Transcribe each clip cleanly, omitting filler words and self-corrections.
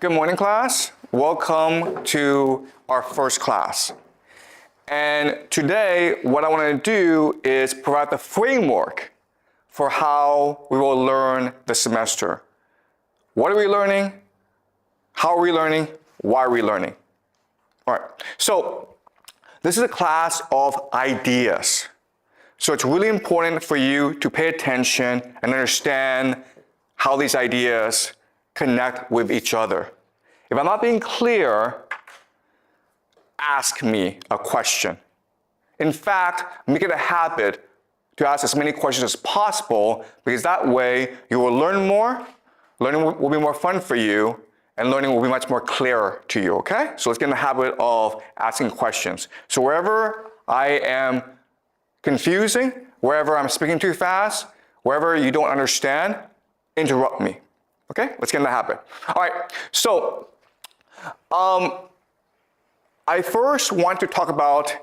Good morning, class. Welcome to our first class. And today, what I want to do is provide the framework for how we will learn the semester. What are we learning? How are we learning? Why are we learning? All right, so this is a class of ideas. So it's really important for you to pay attention and understand how these ideas connect with each other. If I'm not being clear, ask me a question. In fact, make it a habit to ask as many questions as possible, because that way you will learn more, learning will be more fun for you, and learning will be much more clear to you, okay? So let's get in the habit of asking questions. So wherever I am confusing, wherever I'm speaking too fast, wherever you don't understand, interrupt me, okay? Let's get in the habit. All right, so I first want to talk about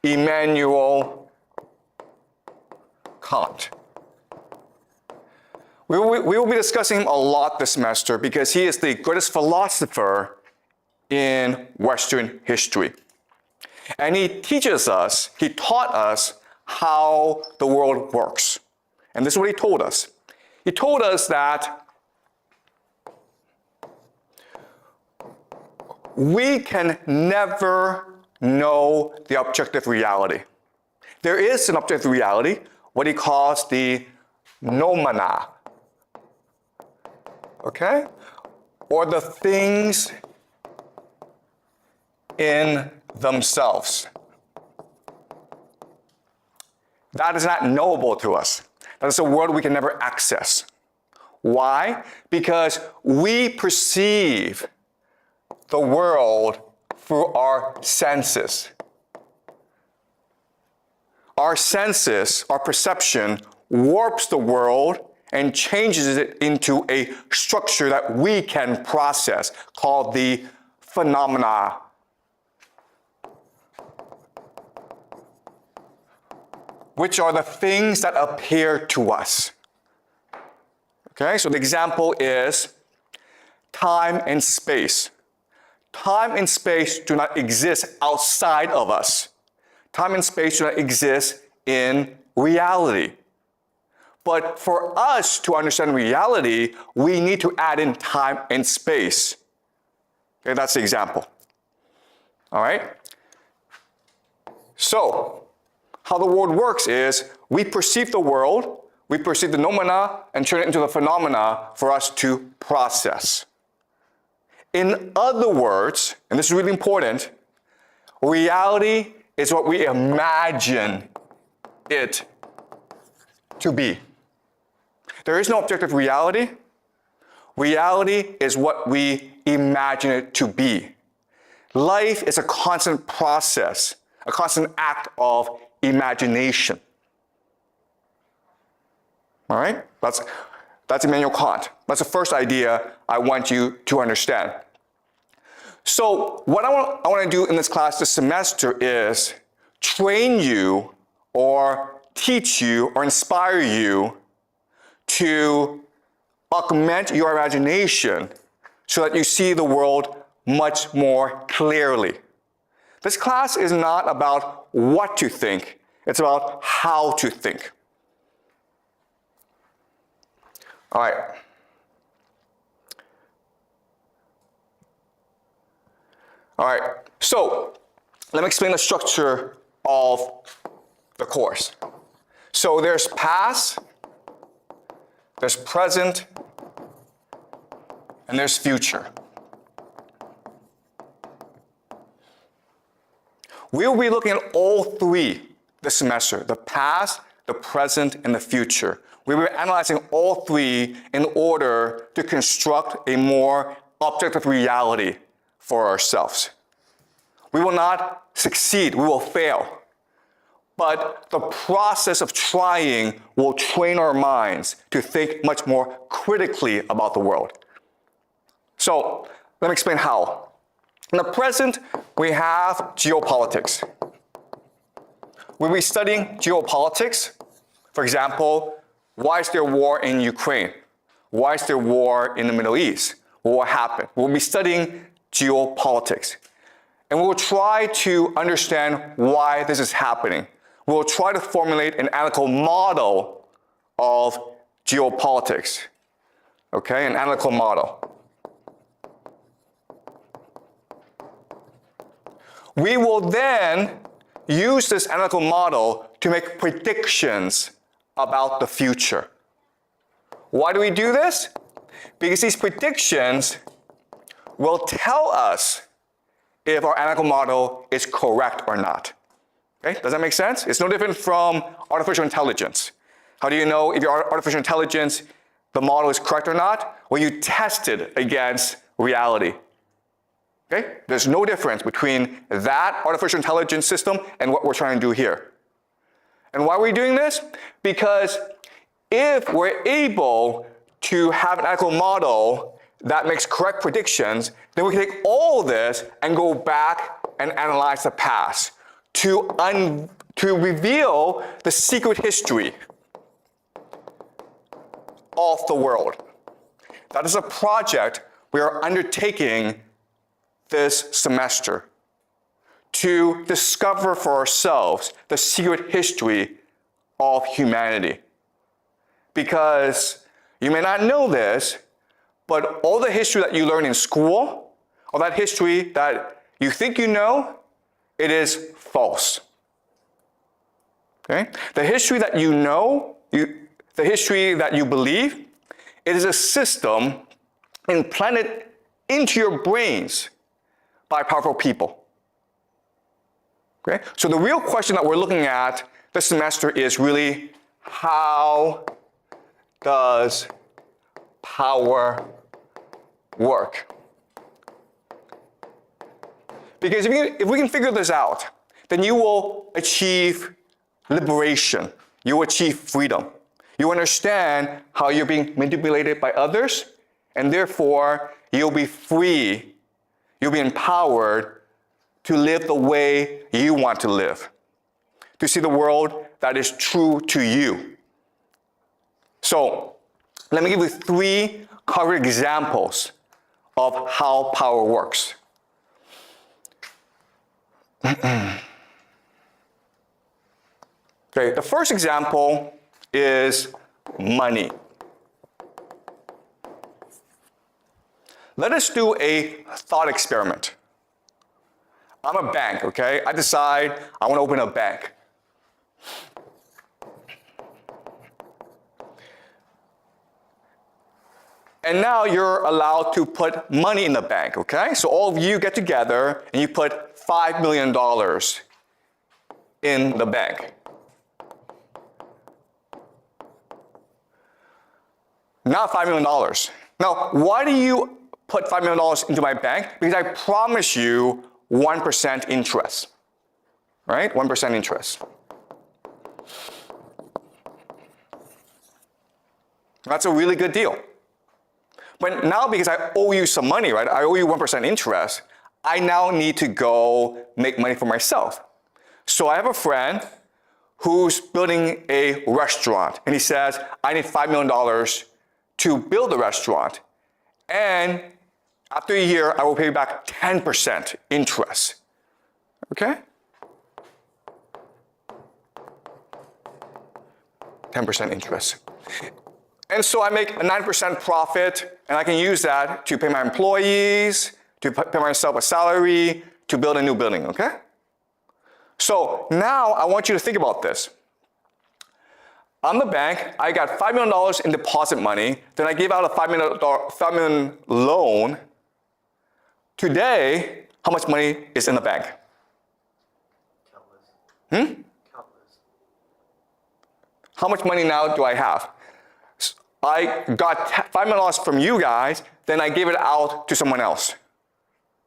Immanuel Kant. We will be discussing him a lot this semester because he is the greatest philosopher in Western history. And he taught us how the world works. And this is what he told us. He told us that we can never know the objective reality. There is an objective reality, what he calls the noumena, okay? Or the things in themselves. That is not knowable to us. That is a world we can never access. Why? Because we perceive the world through our senses. Our senses, our perception, warps the world and changes it into a structure that we can process, called the phenomena. Which are the things that appear to us. Okay, so the example is time and space. Time and space do not exist outside of us. Time and space do not exist in reality. But for us to understand reality, we need to add in time and space. Okay, that's the example. All right? So, how the world works is we perceive the world, we perceive the noumena, and turn it into the phenomena for us to process. In other words, and this is really important, reality is what we imagine it to be. There is no objective reality. Reality is what we imagine it to be. Life is a constant process, a constant act of imagination. All right? That's Immanuel Kant. That's the first idea I want you to understand. So what I want to do in this class this semester is train you or teach you or inspire you to augment your imagination so that you see the world much more clearly. This class is not about what to think, it's about how to think. All right. All right, so let me explain the structure of the course. So there's past, there's present, and there's future. We'll be looking at all three this semester: the past, the present, and the future. We will be analyzing all three in order to construct a more objective reality for ourselves. We will not succeed, we will fail. But the process of trying will train our minds to think much more critically about the world. So, let me explain how. In the present, we have geopolitics. We'll be studying geopolitics. For example, why is there war in Ukraine? Why is there war in the Middle East? what will happen. We'll be studying geopolitics. And we'll try to understand why this is happening. We'll try to formulate an analytical model of geopolitics. Okay, an analytical model. We will then use this analytical model to make predictions about the future. Why do we do this? Because these predictions will tell us if our analytical model is correct or not. Okay, does that make sense? It's no different from artificial intelligence. How do you know if your artificial intelligence, the model is correct or not? Well, you test it against reality. Okay? There's no difference between that artificial intelligence system and what we're trying to do here. And why are we doing this? Because if we're able to have an analytical model that makes correct predictions, then we can take all this and go back and analyze the past to reveal the secret history of the world. That is a project we are undertaking this semester to discover for ourselves the secret history of humanity. Because you may not know this, but all the history that you learn in school, all that history that you think you know, it is false. Okay? The history that you know, the history that you believe, it is a system implanted into your brains by powerful people. Okay? So the real question that we're looking at this semester is really, how does power work? Because if we can figure this out, then you will achieve liberation. You will achieve freedom. You understand how you're being manipulated by others, and therefore you'll be free. You'll be empowered to live the way you want to live, to see the world that is true to you. So let me give you 3 concrete examples of how power works. Okay, the first example is money. Let us do a thought experiment. I'm a bank, okay? I decide I want to open a bank. And now you're allowed to put money in the bank, okay? So all of you get together and you put $5 million in the bank. Not $5 million. Now, why do you put $5 million into my bank? Because I promise you 1% interest, right? 1% interest. That's a really good deal. But now, because I owe you some money, right? I owe you 1% interest. I now need to go make money for myself. So I have a friend who's building a restaurant, and he says, I need $5 million to build a restaurant. And after a year, I will pay you back 10% interest. Okay? 10% interest. And so I make a 9% profit, and I can use that to pay my employees, to pay myself a salary, to build a new building, okay? So now I want you to think about this. I'm the bank, I got $5 million in deposit money, then I gave out a $5 million loan. Today, how much money is in the bank? Countless. Countless. How much money now do I have? I got $5 million from you guys, then I gave it out to someone else,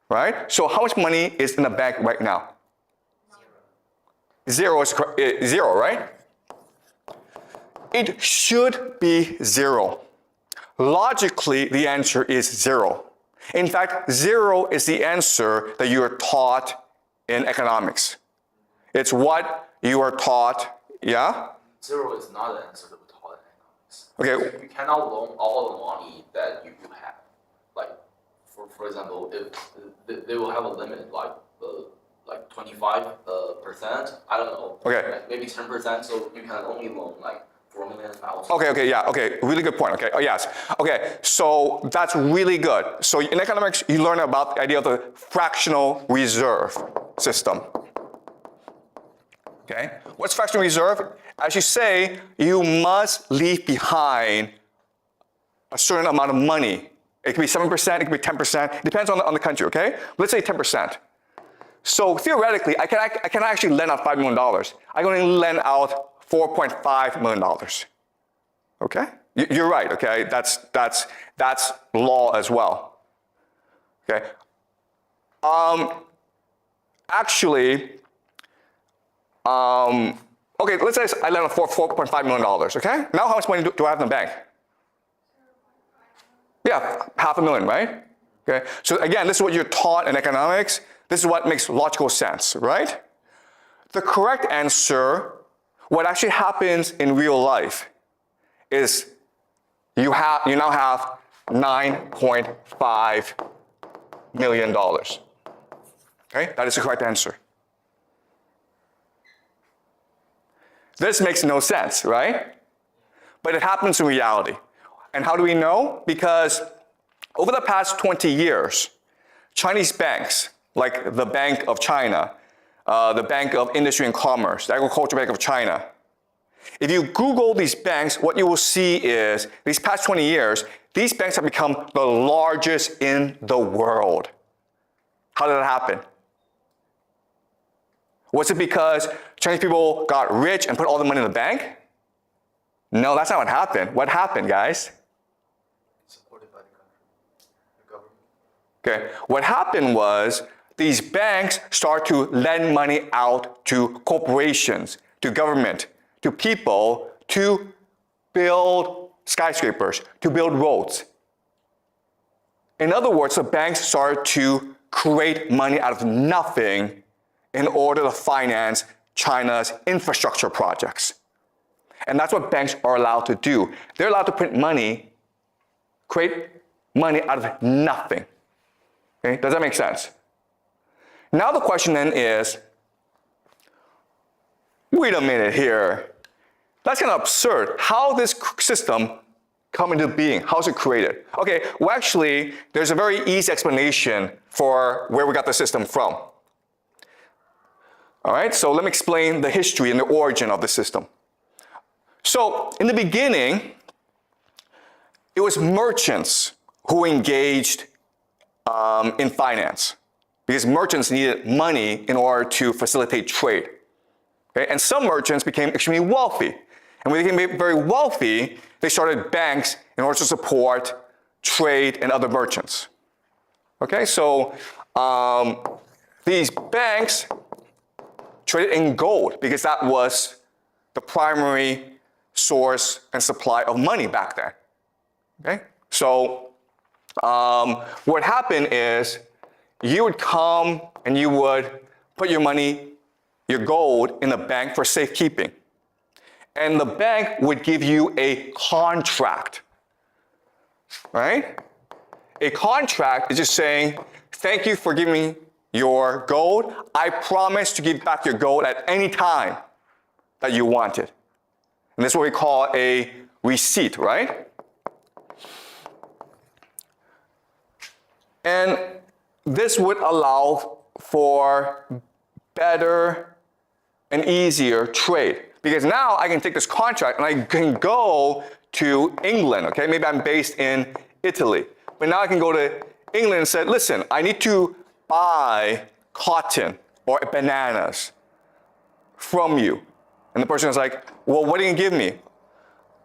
right? So how much money is in the bank right now? Zero is zero, right? It should be zero. Logically, the answer is zero. In fact, zero is the answer that you are taught in economics. It's what you are taught, yeah? Zero is not the answer that we're taught in economics. Okay. You cannot loan all the money that you have. Like, for example, if they will have a limit like 25%, I don't know. Okay. Maybe 10%, so you can only loan like 4 million pounds. Okay, really good point, okay, yes. Okay, so that's really good. So in economics, you learn about the idea of the fractional reserve system. Okay, what's fractional reserve? As you say, you must leave behind a certain amount of money. It could be 7%, it could be 10%, it depends on the country, okay? Let's say 10%. So theoretically, I can actually lend out $5 million. I can only lend out $4.5 million. Okay? You're right, okay? That's law as well. Okay? Actually, okay, let's say I lend out $4.5 million, okay? Now how much money do I have in the bank? Yeah, $500,000, right? Okay, so again, this is what you're taught in economics. This is what makes logical sense, right? The correct answer, what actually happens in real life, is you now have $9.5 million. Okay, that is the correct answer. This makes no sense, right? But it happens in reality. And how do we know? Because over the past 20 years, Chinese banks, like the Bank of China, the Bank of Industry and Commerce, the Agricultural Bank of China, if you Google these banks, what you will see is, these past 20 years, these banks have become the largest in the world. How did that happen? Was it because Chinese people got rich and put all the money in the bank? No, that's not what happened. What happened, guys? Supported by the country, the government. Okay, what happened was these banks start to lend money out to corporations, to government, to people, to build skyscrapers, to build roads. In other words, the banks started to create money out of nothing in order to finance China's infrastructure projects. And that's what banks are allowed to do. They're allowed to print money, create money out of nothing. Okay, does that make sense? Now the question then is, wait a minute here. That's kind of absurd. How this system come into being? How is it created? Okay, well actually, there's a very easy explanation for where we got the system from. All right, so let me explain the history and the origin of the system. So in the beginning, it was merchants who engaged in finance, because merchants needed money in order to facilitate trade. Okay? And some merchants became extremely wealthy. And when they became very wealthy, they started banks in order to support trade and other merchants. Okay, so these banks traded in gold because that was the primary source and supply of money back then. Okay, so what happened is you would come and you would put your money, your gold, in the bank for safekeeping. And the bank would give you a contract, right? A contract is just saying, thank you for giving me your gold. I promise to give back your gold at any time that you want it. And this is what we call a receipt, right? And this would allow for better and easier trade. Because now I can take this contract and I can go to England, okay? Maybe I'm based in Italy. But now I can go to England and say, listen, I need to buy cotton or bananas from you. And the person is like, well, what are you gonna give me?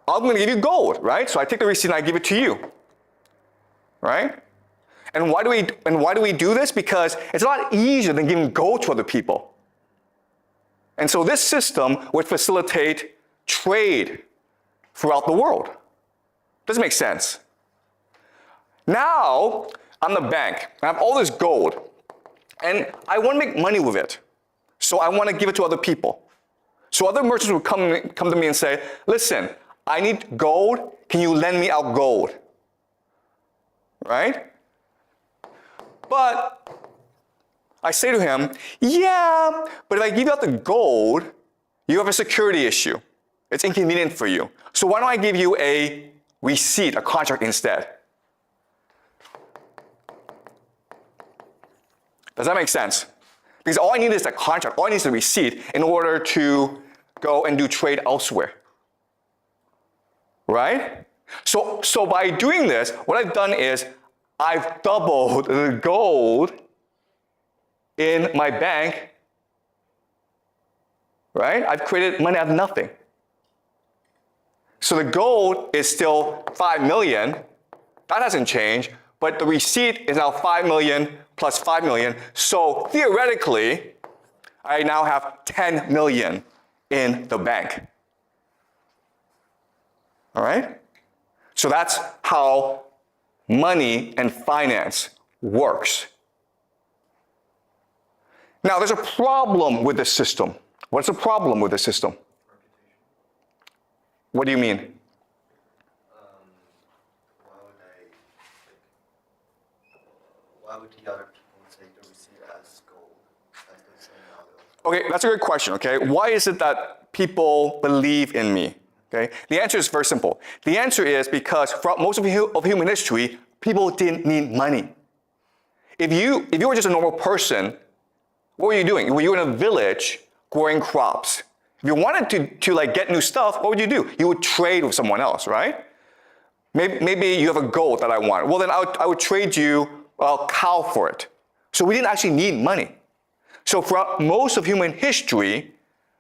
I'm gonna give you gold, right? So I take the receipt and I give it to you, right? And why do we do this? Because it's a lot easier than giving gold to other people. And so this system would facilitate trade throughout the world. Does it make sense? Now, I'm the bank. I have all this gold. And I want to make money with it. So I want to give it to other people. So other merchants would come to me and say, listen, I need gold. Can you lend me out gold? Right? But I say to him, yeah, but if I give you out the gold, you have a security issue. It's inconvenient for you. So why don't I give you a receipt, a contract instead? Does that make sense? Because all I need is a contract, all I need is a receipt in order to go and do trade elsewhere. Right? So by doing this, what I've done is I've doubled the gold in my bank, right? I've created money out of nothing. So the gold is still 5 million. That hasn't changed, but the receipt is now 5 million plus 5 million. So theoretically, I now have 10 million in the bank. All right? So that's how money and finance works. Now, there's a problem with this system. What's the problem with this system? What do you mean? Why would the other people take the receipt as gold, as the same value? Okay, that's a good question, okay? Why is it that people believe in me? Okay? The answer is very simple. The answer is because throughout most of human history, people didn't need money. If you were just a normal person, what were you doing? Were you in a village growing crops? If you wanted to like get new stuff, what would you do? You would trade with someone else, right? Maybe you have a gold that I want. Well, then I would trade you a cow for it. So we didn't actually need money. So throughout most of human history,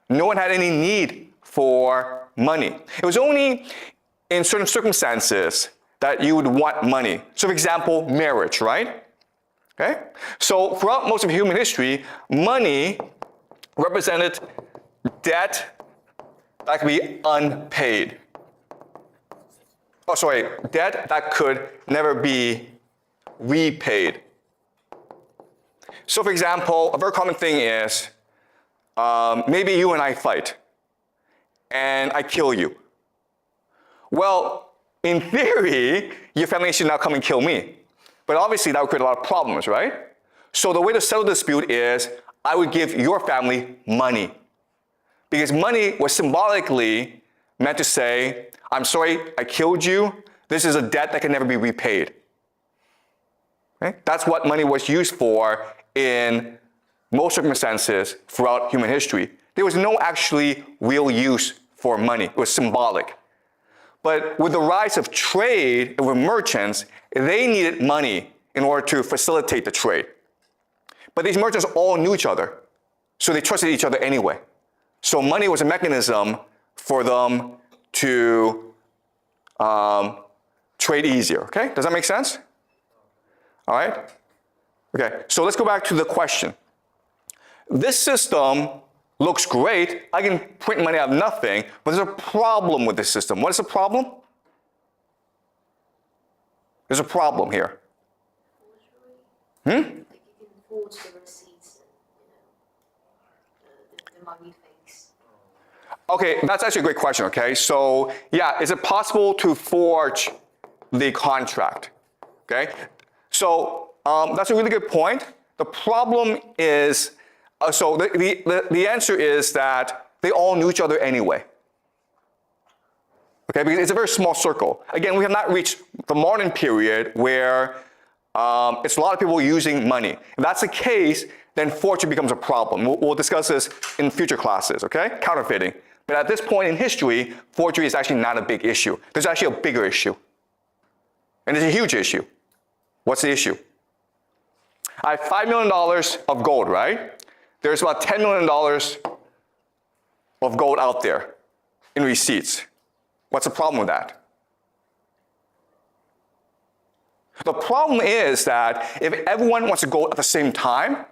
no one had any need for money. It was only in certain circumstances that you would want money. So for example, marriage, right? Okay? So throughout most of human history, money represented debt that could be unpaid. Oh, sorry, debt that could never be repaid. So for example, a very common thing is maybe you and I fight and I kill you. Well, in theory, your family should now come and kill me. But obviously that would create a lot of problems, right? So the way to settle the dispute is I would give your family money. Because money was symbolically meant to say, I'm sorry I killed you. This is a debt that can never be repaid. Okay? That's what money was used for in most circumstances throughout human history. There was no actually real use for money. It was symbolic. But with the rise of trade and with merchants, they needed money in order to facilitate the trade. But these merchants all knew each other, so they trusted each other anyway. So money was a mechanism for them to trade easier, okay? Does that make sense? All right? Okay, so let's go back to the question. This system looks great. I can print money out of nothing, but there's a problem with this system. What is the problem? There's a problem here. Like you can forge the receipts and, the money fakes. Okay, that's actually a great question, okay? So, yeah, is it possible to forge the contract? Okay? So, that's a really good point. The problem is, so the answer is that they all knew each other anyway. Okay, because it's a very small circle. Again, we have not reached the modern period where it's a lot of people using money. If that's the case, then forgery becomes a problem. We'll discuss this in future classes, okay? Counterfeiting. But at this point in history, forgery is actually not a big issue. There's actually a bigger issue. And it's a huge issue. What's the issue? I have $5 million of gold, right? There's about $10 million of gold out there in receipts. What's the problem with that? The problem is that if everyone wants to go at the same time,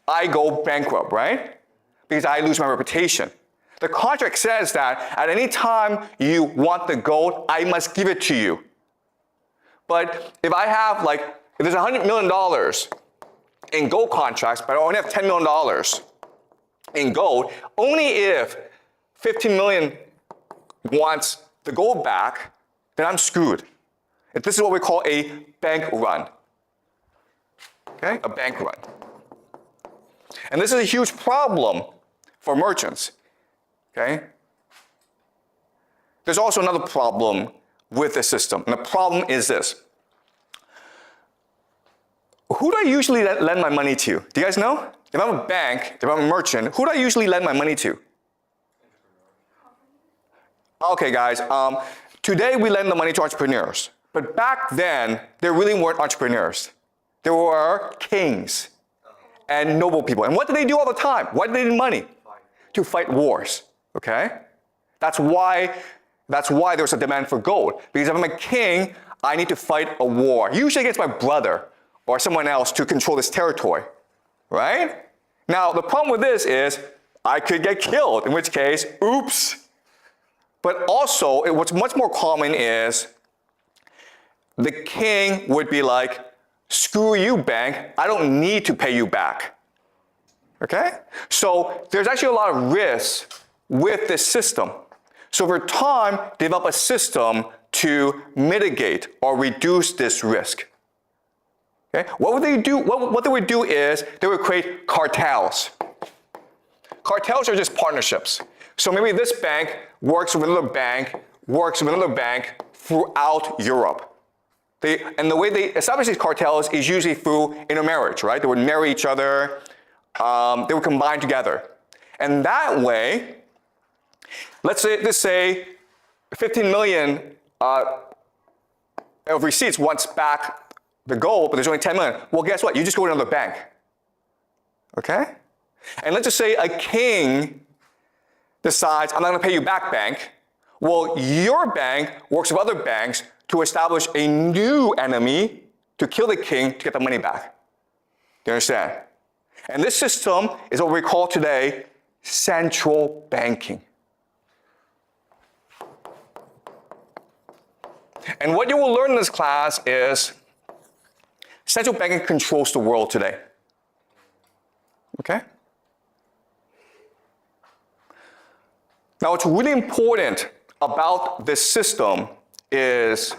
I go bankrupt, right? Because I lose my reputation. The contract says that at any time you want the gold, I must give it to you. But if I have if there's $100 million in gold contracts, but I only have $10 million in gold, only if 15 million wants the gold back, then I'm screwed. This is what we call a bank run. okay? A bank run. And this is a huge problem for merchants, okay? There's also another problem with the system, and the problem is this. Who do I usually lend my money to? Do you guys know? If I'm a bank, if I'm a merchant, who do I usually lend my money to? Okay, guys, today we lend the money to entrepreneurs. But back then, there really weren't entrepreneurs. There were kings and noble people. And what did they do all the time? Why did they need money? To fight wars, okay? That's why there's a demand for gold. Because if I'm a king, I need to fight a war, usually against my brother or someone else to control this territory, right? Now, the problem with this is I could get killed, in which case, oops. But also, what's much more common is the king would be like, screw you, bank, I don't need to pay you back, okay? So there's actually a lot of risks with this system. So over time, develop a system to mitigate or reduce this risk. Okay? What would they do? What they would do is they would create cartels. Cartels are just partnerships. So maybe this bank works with another bank, throughout Europe. And the way they establish these cartels is usually through intermarriage, right? They would marry each other, they would combine together. And that way, let's say 15 million of receipts wants back the gold, but there's only 10 million. Well, guess what? You just go to another bank, okay? And let's just say a king decides, I'm not gonna pay you back, bank. Well, your bank works with other banks to establish a new enemy to kill the king to get the money back. Do you understand? And this system is what we call today central banking. And what you will learn in this class is central banking controls the world today. Okay? Now, what's really important about this system is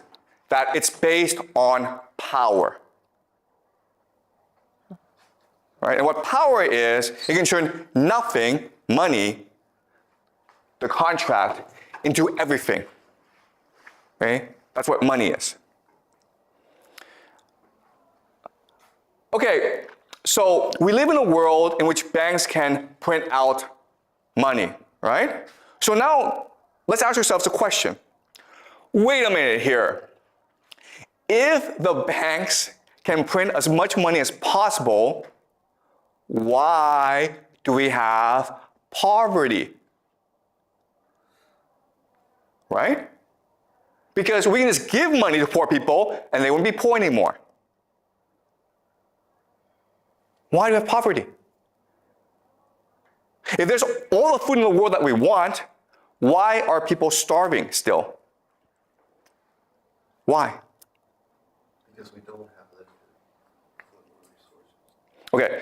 that it's based on power. Right? And what power is, it can turn nothing, money, the contract, into everything. Okay? That's what money is. Okay, so we live in a world in which banks can print out money, right? So now, let's ask ourselves a question. Wait a minute here. If the banks can print as much money as possible, why do we have poverty? Right? Because we can just give money to poor people and they wouldn't be poor anymore. Why do we have poverty? If there's all the food in the world that we want, why are people starving still? Why? Because we don't have limited resources. Okay,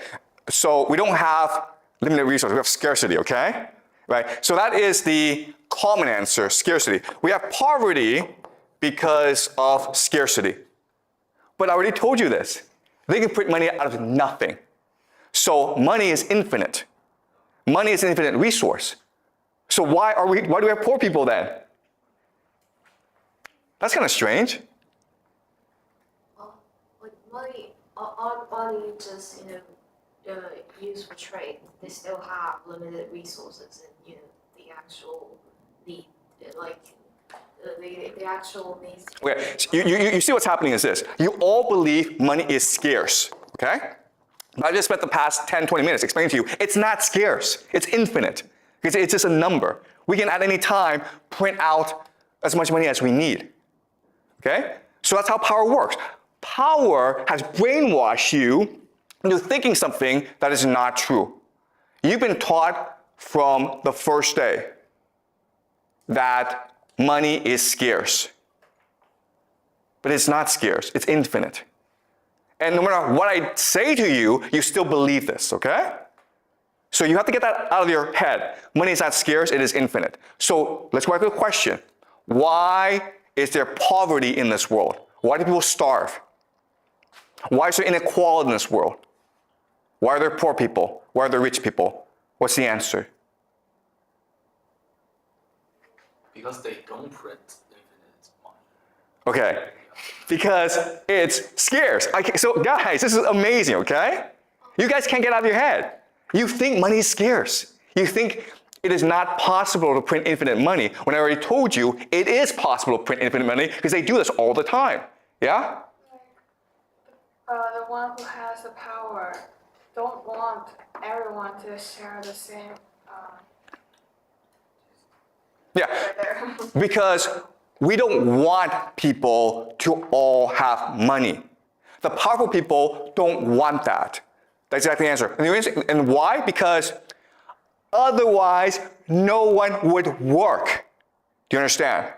so we don't have limited resources, we have scarcity, okay? Right, so that is the common answer, scarcity. We have poverty because of scarcity. But I already told you this. They can print money out of nothing. So money is infinite. Money is an infinite resource. So why do we have poor people then? That's kind of strange. Like money, aren't money just, used for trade? They still have limited resources and, the actual needs. Okay, so you see what's happening is this. You all believe money is scarce, okay? I just spent the past 10, 20 minutes explaining to you, it's not scarce, it's infinite. It's just a number. We can at any time print out as much money as we need, okay? So that's how power works. Power has brainwashed you into thinking something that is not true. You've been taught from the first day that money is scarce. But it's not scarce, it's infinite. And no matter what I say to you, you still believe this, okay? So you have to get that out of your head. Money is not scarce, it is infinite. So let's go back to the question. Why is there poverty in this world? Why do people starve? Why is there inequality in this world? Why are there poor people? Why are there rich people? What's the answer? Because they don't print infinite money. Okay, because it's scarce. So guys, this is amazing, okay? You guys can't get out of your head. You think money is scarce. You think it is not possible to print infinite money, when I already told you it is possible to print infinite money because they do this all the time. Yeah? The one who has the power don't want everyone to share the same. Yeah, Right there. because we don't want people to all have money. The powerful people don't want that. That's exactly the answer. And why? Because otherwise, no one would work. Do you understand?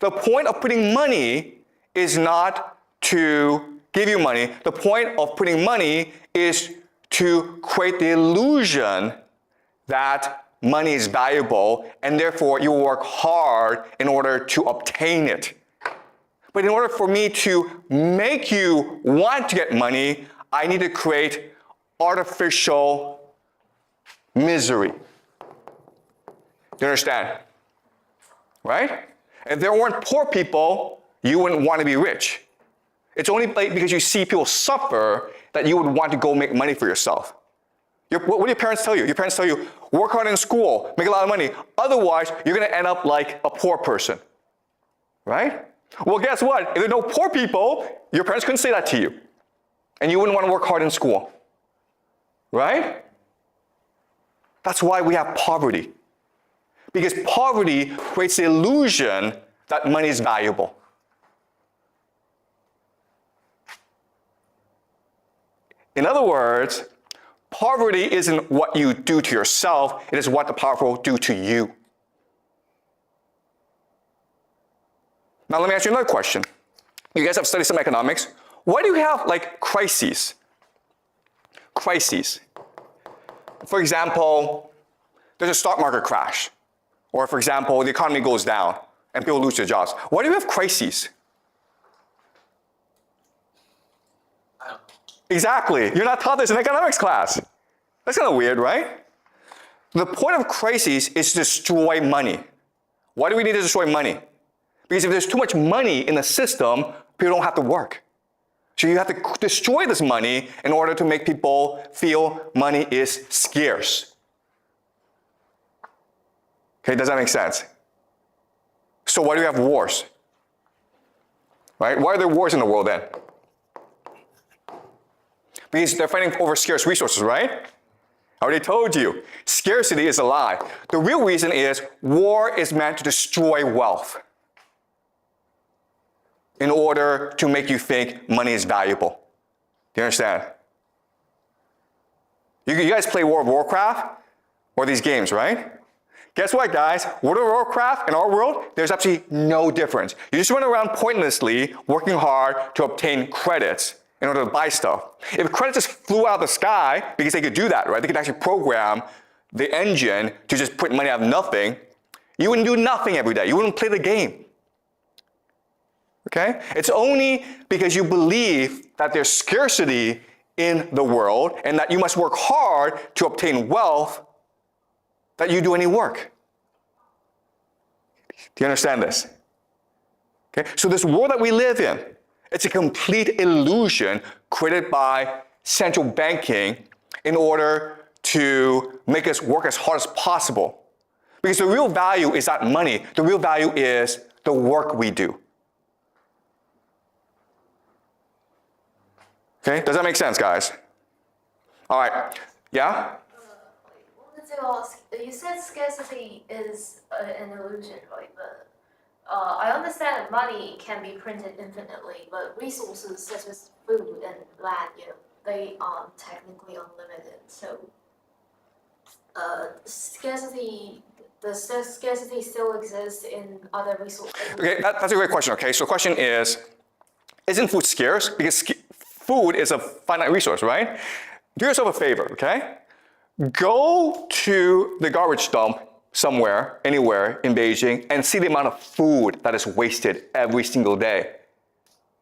The point of putting money is not to give you money. The point of putting money is to create the illusion that money is valuable, and therefore you will work hard in order to obtain it. But in order for me to make you want to get money, I need to create artificial misery. Do you understand? Right? If there weren't poor people, you wouldn't want to be rich. It's only because you see people suffer that you would want to go make money for yourself. What do your parents tell you? Your parents tell you, work hard in school, make a lot of money. Otherwise, you're going to end up like a poor person. Right? Well, guess what? If there are no poor people, your parents couldn't say that to you. And you wouldn't want to work hard in school. Right? That's why we have poverty. Because poverty creates the illusion that money is valuable. In other words, poverty isn't what you do to yourself, it is what the powerful do to you. Now let me ask you another question. You guys have studied some economics. Why do you have like crises? Crises. For example, there's a stock market crash. Or for example, the economy goes down and people lose their jobs. Why do you have crises? I don't know. Exactly. You're not taught this in economics class. That's kind of weird, right? The point of crises is to destroy money. Why do we need to destroy money? Because if there's too much money in the system, people don't have to work. So you have to destroy this money in order to make people feel money is scarce. Okay, does that make sense? So why do we have wars? Right? Why are there wars in the world then? Because they're fighting over scarce resources, right? I already told you, scarcity is a lie. The real reason is war is meant to destroy wealth in order to make you think money is valuable. Do you understand? You guys play World of Warcraft or these games, right? Guess what, guys? World of Warcraft in our world, there's absolutely no difference. You just run around pointlessly working hard to obtain credits in order to buy stuff. If credits just flew out of the sky, because they could do that, right? They could actually program the engine to just put money out of nothing. You wouldn't do nothing every day. You wouldn't play the game. Okay? It's only because you believe that there's scarcity in the world and that you must work hard to obtain wealth that you do any work. Do you understand this? Okay? So this world that we live in, it's a complete illusion created by central banking in order to make us work as hard as possible. Because the real value is not money. The real value is the work we do. Okay, does that make sense, guys? All right, yeah? Wanted to ask, you said scarcity is an illusion, right? But I understand that money can be printed infinitely, but resources such as food and land, they are technically unlimited. So scarcity still exists in other resources. Okay, that's a great question, okay? So the question is, isn't food scarce? Because food is a finite resource, right? Do yourself a favor, okay? Go to the garbage dump somewhere, anywhere in Beijing, and see the amount of food that is wasted every single day.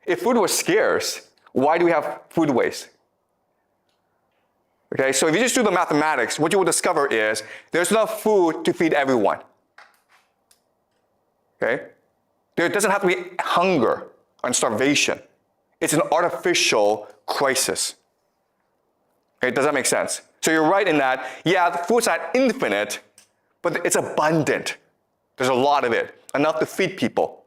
If food was scarce, Why do we have food waste? Okay, so if you just do the mathematics, what you will discover is there's enough food to feed everyone. Okay? There doesn't have to be hunger and starvation. It's an artificial crisis. Okay, does that make sense? So you're right in that, yeah, the food's not infinite, but it's abundant. There's a lot of it, enough to feed people.